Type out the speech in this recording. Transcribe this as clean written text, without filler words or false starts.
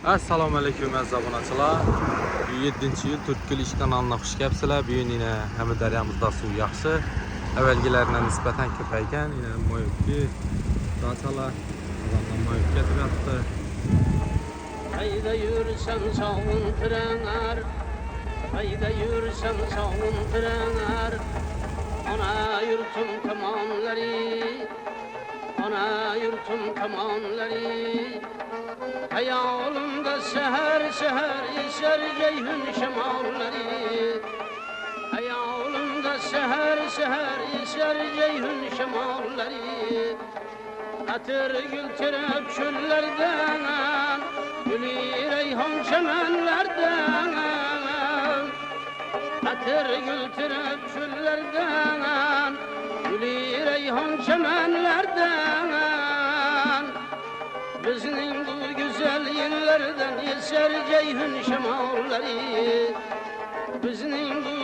Assalomu alaykum aziz obunachilar. 7-yil Turkgul ish kanalına xush kelibsizlar. Bugun yine Həmidaryamızda suv yaxshi. Avvalgilarına nisbatan ko'paygan. Yine moyibki daçalar adamlar moyib ketiryapti. Hayda yürüsem sağın trener, hayda yürüsem sağın trener. Ana yurtum kamanları, ana yurtum kamanları. Hayalımda seher seher eser ceyhun şemalleri. Hayalımda seher seher eser ceyhun şemalleri. Atır gültürüp çöllerden, gülü reyhan çemenlerden. Atır gültürüp çöllerden, gülü reyhan çemenlerden. Bizning bu güzel yerlerden eser ceyhun şemalleri. Bizning bu